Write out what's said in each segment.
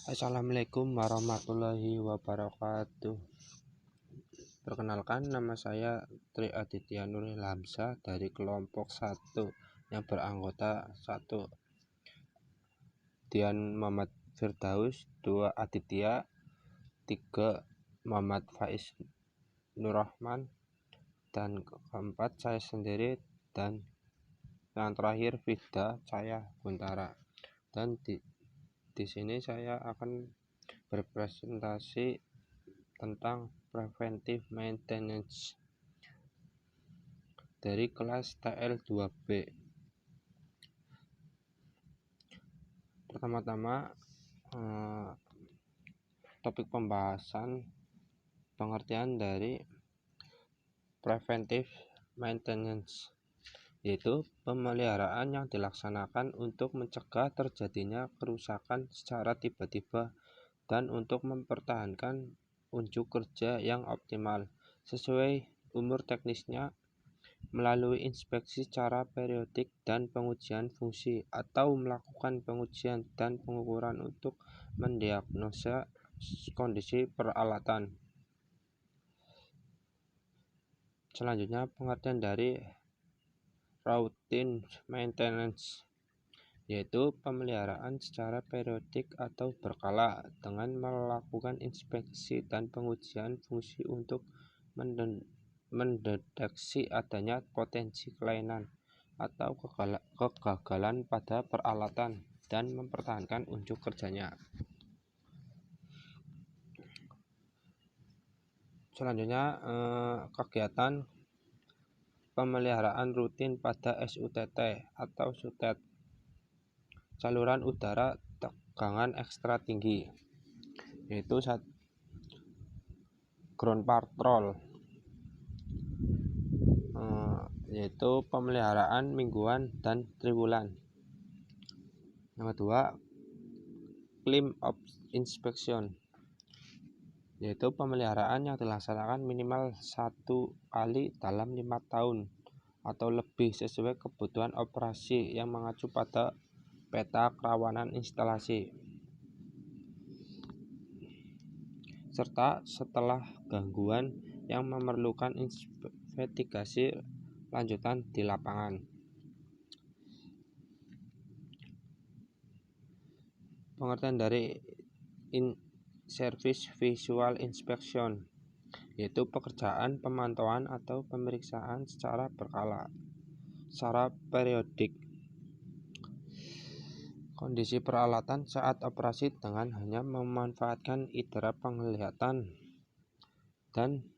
Assalamualaikum warahmatullahi wabarakatuh. Perkenalkan, nama saya Tri Aditya Nuril Hamzah dari kelompok 1 yang beranggota 1 Dian Muhammad Firdaus, 2 Aditya, 3 Muhammad Faiz Nurrahman, dan keempat saya sendiri, dan yang terakhir Fida Cahya Buntara. Dan di sini saya akan berpresentasi tentang preventive maintenance dari kelas TL2B. Pertama-tama, topik pembahasan pengertian dari preventive maintenance, yaitu pemeliharaan yang dilaksanakan untuk mencegah terjadinya kerusakan secara tiba-tiba dan untuk mempertahankan unjuk kerja yang optimal sesuai umur teknisnya melalui inspeksi secara periodik dan pengujian fungsi atau melakukan pengujian dan pengukuran untuk mendiagnosa kondisi peralatan. Selanjutnya, pengertian dari routine maintenance, yaitu pemeliharaan secara periodik atau berkala dengan melakukan inspeksi dan pengujian fungsi untuk mendeteksi adanya potensi kelainan atau kegagalan pada peralatan dan mempertahankan unjuk kerjanya. Selanjutnya, kegiatan pemeliharaan rutin pada SUTT atau SUTET, saluran udara tegangan ekstra tinggi, yaitu ground patrol, yaitu pemeliharaan mingguan dan triwulan. Yang kedua, clean up inspection, yaitu pemeliharaan yang dilaksanakan minimal 1 kali dalam 5 tahun atau lebih sesuai kebutuhan operasi yang mengacu pada peta kerawanan instalasi, serta setelah gangguan yang memerlukan investigasi lanjutan di lapangan. Pengertian dari in-service visual inspection, yaitu pekerjaan pemantauan atau pemeriksaan secara berkala, secara periodik, kondisi peralatan saat operasi dengan hanya memanfaatkan indera penglihatan dan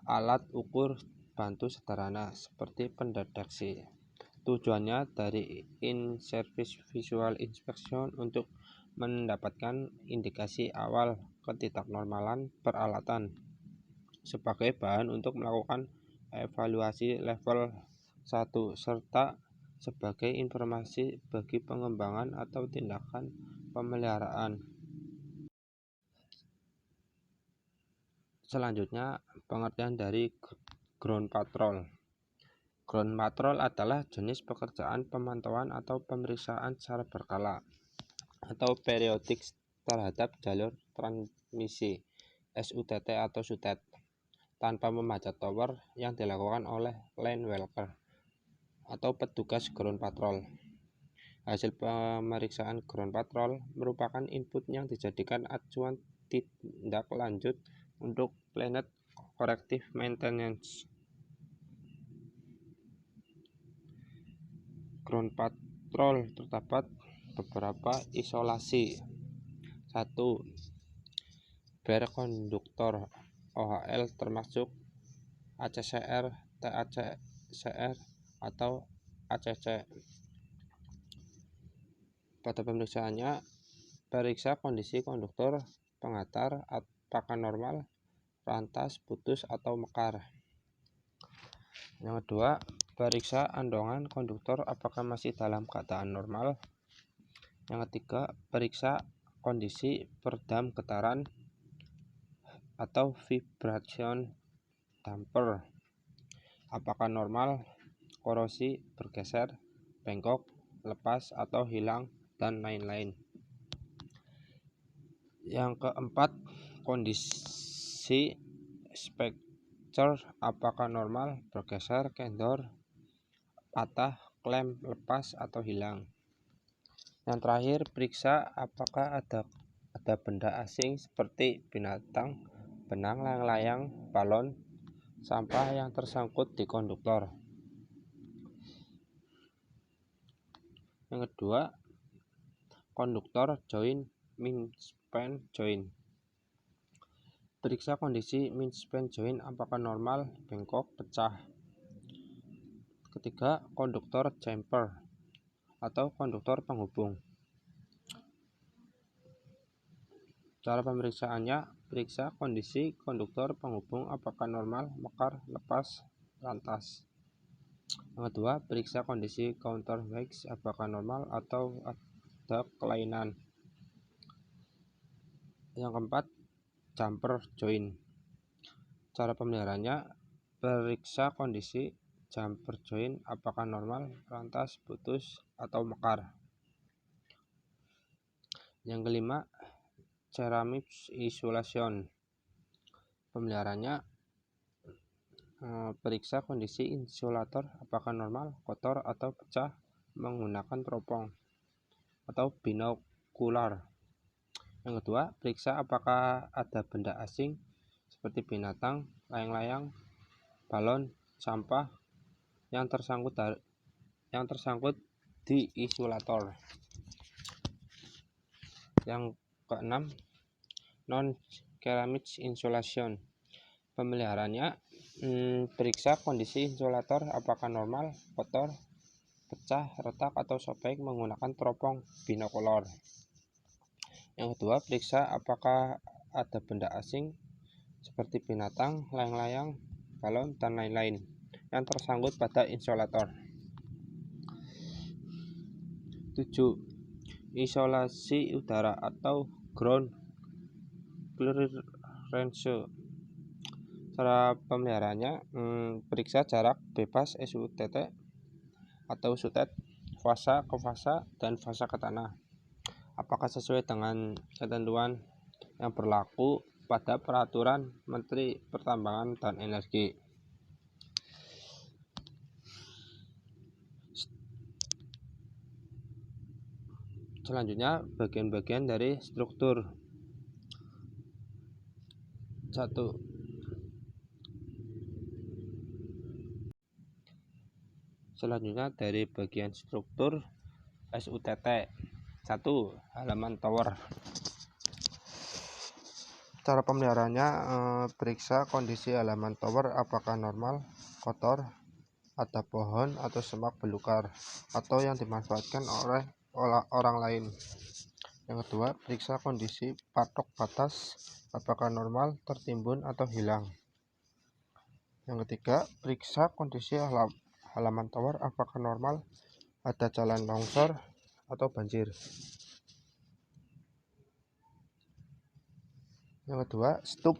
alat ukur bantu sederhana seperti pendeteksi. Tujuannya dari in-service visual inspection untuk mendapatkan indikasi awal ketidaknormalan peralatan sebagai bahan untuk melakukan evaluasi level 1 serta sebagai informasi bagi pengembangan atau tindakan pemeliharaan. Selanjutnya, pengertian dari ground patrol. Ground patrol adalah jenis pekerjaan pemantauan atau pemeriksaan secara berkala atau periodik terhadap jalur transmisi SUTT atau SUTET tanpa memanjat tower yang dilakukan oleh line walker atau petugas ground patrol. Hasil pemeriksaan ground patrol merupakan input yang dijadikan acuan tindak lanjut untuk planned corrective maintenance. Ground patrol terdapat beberapa isolasi. 1. Bare konduktor OHL termasuk ACCR, TACCR, atau ACC. Pada pemeriksaannya, periksa kondisi konduktor pengantar apakah normal, rantas, putus, atau mekar. Yang kedua, periksa andongan konduktor apakah masih dalam keadaan normal. Yang ketiga, periksa kondisi peredam getaran atau vibration damper apakah normal, korosi, bergeser, bengkok, lepas atau hilang, dan lain-lain. Yang keempat, kondisi spektur apakah normal, bergeser, kendor, patah, klem, lepas, atau hilang. Yang terakhir, periksa apakah ada benda asing seperti binatang, benang, layang-layang, balon, sampah yang tersangkut di konduktor. Yang kedua, konduktor join, main span join. Periksa kondisi main span join apakah normal, bengkok, pecah. Ketiga, konduktor jumper atau konduktor penghubung. Cara pemeriksaannya, periksa kondisi konduktor penghubung apakah normal, mekar, lepas, lantas. Yang kedua, periksa kondisi counter wax apakah normal atau ada kelainan. Yang keempat, jumper join. Cara pemeliharaannya, periksa kondisi jumper join apakah normal, lantas, putus, atau mekar. Yang kelima, ceramic isolation. Pemeliharaannya, periksa kondisi insulator apakah normal, kotor, atau pecah menggunakan teropong atau binokular. Yang kedua, periksa apakah ada benda asing seperti binatang, layang-layang, balon, sampah yang tersangkut di isolator. Yang keenam, non-ceramic insulation. Pemeliharaannya, periksa kondisi insulator apakah normal, kotor, pecah, retak, atau sobek menggunakan teropong binokular. Yang kedua, periksa apakah ada benda asing seperti binatang, layang-layang, balon, dan lain-lain yang tersangkut pada insulator. 7. Isolasi udara atau ground clearance. Cara pemeliharaannya, periksa jarak bebas SUTT atau sutet, fasa ke fasa, dan fasa ke tanah. Apakah sesuai dengan ketentuan yang berlaku pada peraturan Menteri Pertambangan dan Energi. Selanjutnya, bagian-bagian dari struktur. 1. Selanjutnya dari bagian struktur SUTT. 1. Halaman tower. Cara pemeliharaannya, periksa kondisi halaman tower apakah normal, kotor, ada pohon atau semak belukar, atau yang dimanfaatkan oleh orang lain. Yang kedua, periksa kondisi patok batas apakah normal, tertimbun, atau hilang. Yang ketiga, periksa kondisi halaman tower apakah normal, ada jalan longsor atau banjir. Yang kedua, stup.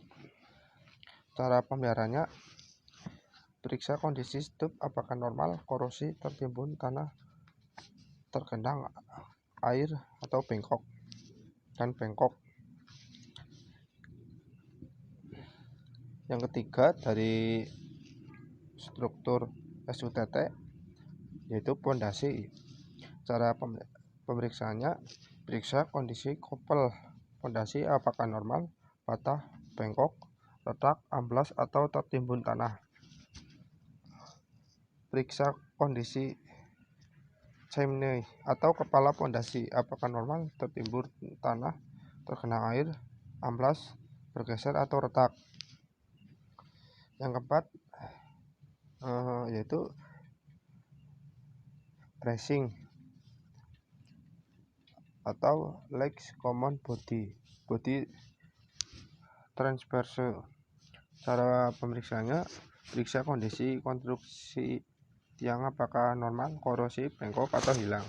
Cara pemeliharaannya, periksa kondisi stup apakah normal, korosi, tertimbun tanah, tergenang air, atau bengkok. Yang ketiga dari struktur SUTT yaitu pondasi. Cara pemeriksaannya, periksa kondisi kopel pondasi apakah normal, patah, bengkok, retak, amblas, atau tertimbun tanah. Periksa kondisi chimney atau kepala pondasi apakah normal, tertimbun tanah, tergenang air, amblas, bergeser, atau retak. Yang keempat yaitu bracing atau legs common body transverse. Cara pemeriksaannya, periksa kondisi konstruksi tiang apakah normal, korosi, bengkok, atau hilang.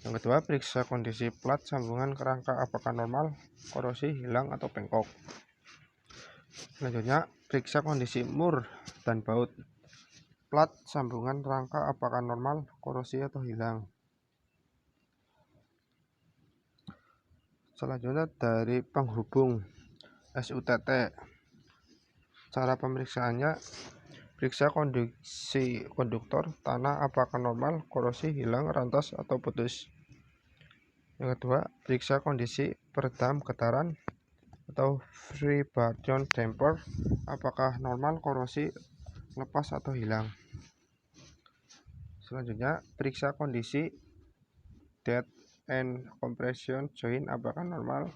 Yang kedua, periksa kondisi plat sambungan kerangka apakah normal, korosi, hilang, atau bengkok. Selanjutnya, periksa kondisi mur dan baut plat sambungan rangka apakah normal, korosi, atau hilang. Selanjutnya dari penghubung SUTT. Cara pemeriksaannya, periksa kondisi konduktor tanah apakah normal, korosi, hilang, rantas, atau putus. Yang kedua, periksa kondisi peredam getaran atau vibration damper apakah normal, korosi, lepas, atau hilang. Selanjutnya, periksa kondisi dead and compression joint apakah normal,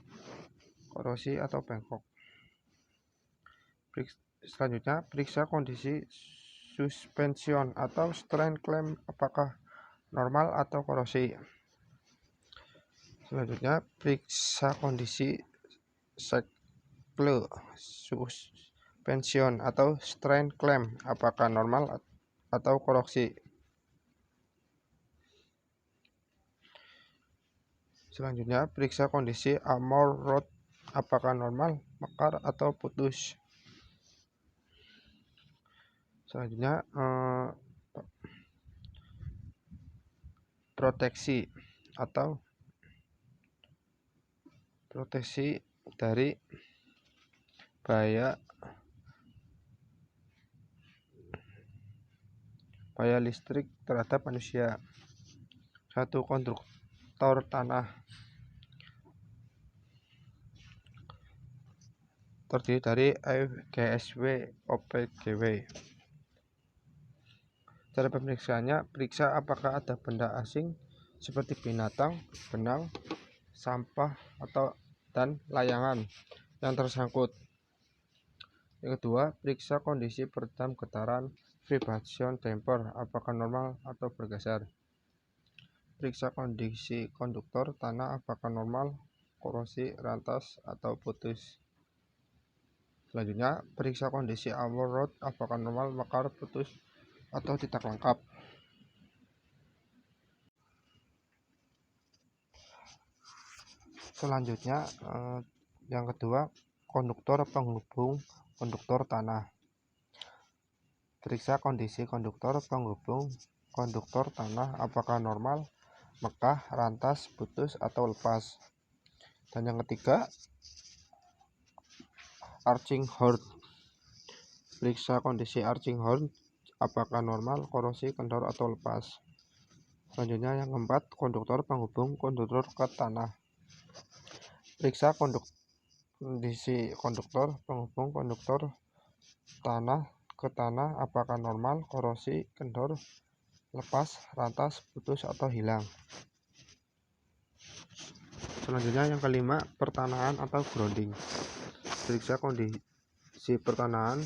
korosi, atau bengkok. Selanjutnya, periksa kondisi suspension atau strain clamp apakah normal atau korosi. Selanjutnya, periksa kondisi cycle suspension atau strain clamp apakah normal atau korosi. Selanjutnya, periksa kondisi armor rod apakah normal, mekar, atau putus. Selanjutnya, proteksi dari bahaya listrik terhadap manusia. 1. Konduktor tanah terdiri dari EGSW OPGW. Cara pemeriksaannya, periksa apakah ada benda asing seperti binatang, benang, sampah, dan layangan yang tersangkut. Yang kedua, periksa kondisi peredam getaran vibration damper apakah normal atau bergeser. Periksa kondisi konduktor tanah apakah normal, korosi, rantas, atau putus. Selanjutnya, periksa kondisi armor rod apakah normal, mekar, putus, atau tidak lengkap. Selanjutnya, yang kedua, konduktor penghubung konduktor tanah. Periksa kondisi konduktor penghubung konduktor tanah apakah normal, mekar, rantas, putus, atau lepas. Dan yang ketiga, arching horn. Periksa kondisi arching horn apakah normal, korosi, kendor, atau lepas. Selanjutnya yang keempat, konduktor penghubung konduktor ke tanah. Periksa kondisi konduktor penghubung konduktor tanah ke tanah apakah normal, korosi, kendor, lepas, rantas, putus, atau hilang. Selanjutnya yang kelima, pertanahan atau grounding. Periksa kondisi pertanahan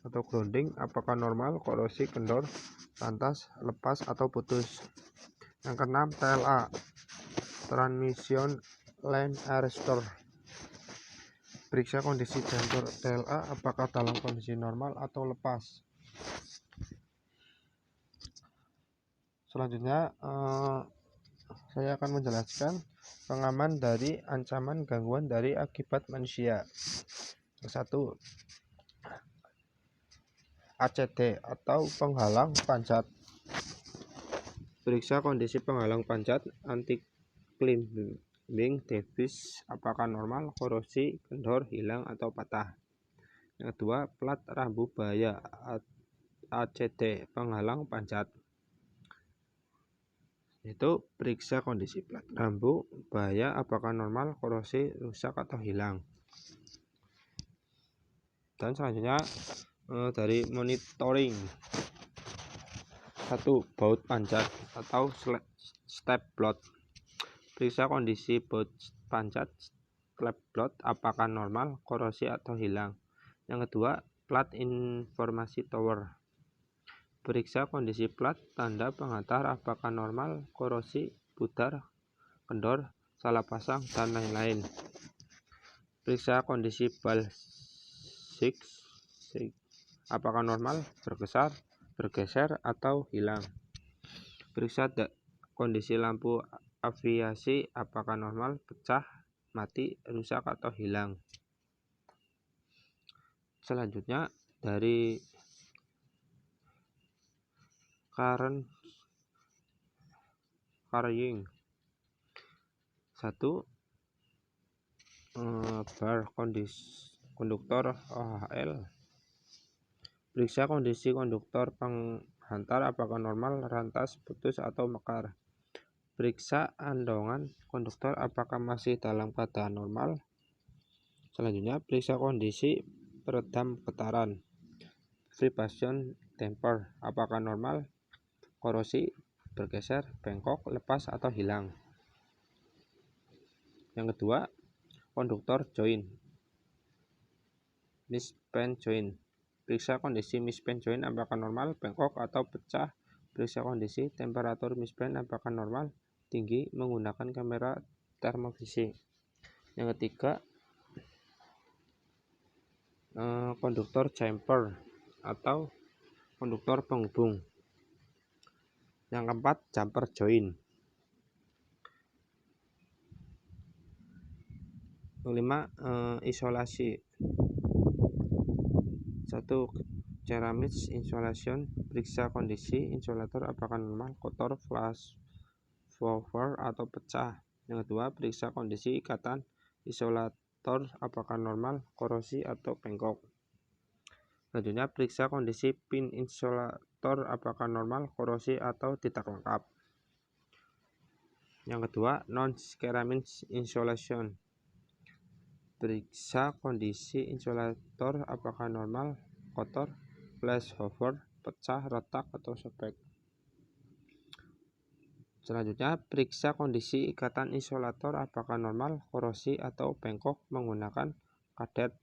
atau grounding apakah normal, korosi, kendor, rantas, lepas, atau putus. Yang keenam, TLA transmission line arrestor. Periksa kondisi jumper TLA apakah dalam kondisi normal atau lepas. Selanjutnya saya akan menjelaskan pengaman dari ancaman gangguan dari akibat manusia. Yang satu, ACD atau penghalang pancat. Periksa kondisi penghalang pancat anti climbing debris apakah normal, korosi, kendor, hilang, atau patah. Yang kedua, plat rambu bahaya ACD penghalang pancat. Itu periksa kondisi plat rambu bahaya apakah normal, korosi, rusak, atau hilang. Dan selanjutnya dari monitoring. 1. Baut pancat atau step blood. Periksa kondisi baut pancat step blood apakah normal, korosi, atau hilang. Yang kedua, plat informasi tower. Periksa kondisi plat tanda pengantar apakah normal, korosi, pudar, kendor, salah pasang, dan lain-lain. Periksa kondisi bal 6 apakah normal, bergeser, atau hilang. Periksa kondisi lampu aviasi apakah normal, pecah, mati, rusak, atau hilang. Selanjutnya dari current carrying. 1. bar konduktor OHL. Periksa kondisi konduktor penghantar apakah normal, rantas, putus, atau mekar. Periksa andongan konduktor apakah masih dalam keadaan normal. Selanjutnya, periksa kondisi peredam getaran. Vibration damper apakah normal, korosi, bergeser, bengkok, lepas, atau hilang. Yang kedua, konduktor joint, misband joint. Periksa kondisi misband joint apakah normal, bengkok, atau pecah. Periksa kondisi temperatur misband apakah normal, tinggi, menggunakan kamera termovisi. Yang ketiga, konduktor chamfer atau konduktor penghubung. Yang keempat, jumper joint. Yang kelima, isolasi. 1. Ceramic insulation. Periksa kondisi insulator apakah normal, kotor, flashover, atau pecah. Yang kedua, periksa kondisi ikatan isolator apakah normal, korosi, atau bengkok. Selanjutnya, periksa kondisi pin insulator apakah normal, korosi, atau tidak lengkap. Yang kedua, non-ceramic insulation. Periksa kondisi insulator apakah normal, kotor, flashover, pecah, retak, atau sobek. Selanjutnya, periksa kondisi ikatan isolator apakah normal, korosi, atau bengkok menggunakan kadet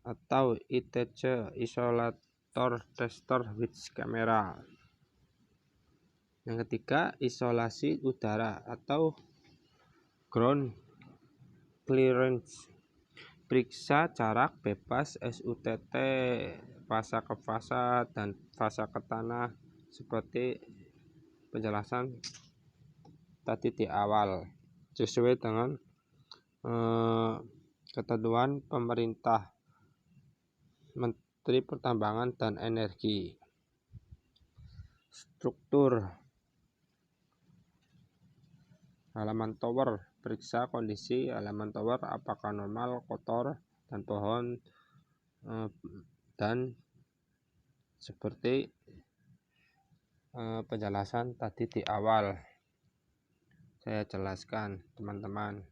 atau ITC isolator tester with camera. Yang ketiga, isolasi udara atau ground clearance. Periksa jarak bebas SUTT fasa ke fasa dan fasa ke tanah seperti penjelasan tadi di awal, sesuai dengan ketentuan pemerintah Menteri Pertambangan dan Energi. Struktur halaman tower. Periksa kondisi halaman tower apakah normal, kotor, dan pohon dan seperti penjelasan tadi di awal saya jelaskan, teman-teman.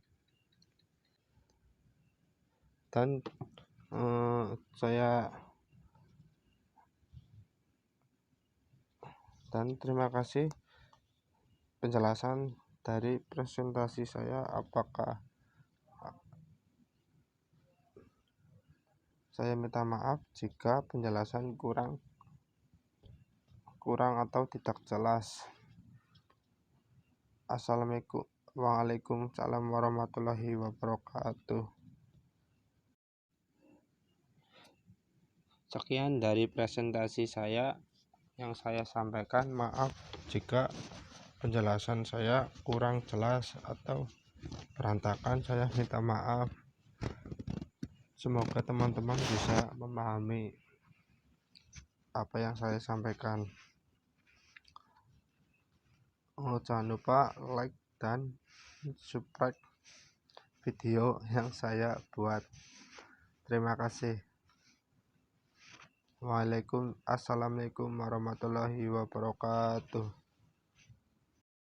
Dan terima kasih penjelasan dari presentasi saya. Apakah saya minta maaf jika penjelasan kurang atau tidak jelas. Assalamualaikum warahmatullahi wabarakatuh. Sekian dari presentasi saya yang saya sampaikan. Maaf jika penjelasan saya kurang jelas atau berantakan, saya minta maaf. Semoga teman-teman bisa memahami apa yang saya sampaikan. Jangan lupa like dan subscribe video yang saya buat. Terima kasih. Assalamualaikum warahmatullahi wabarakatuh.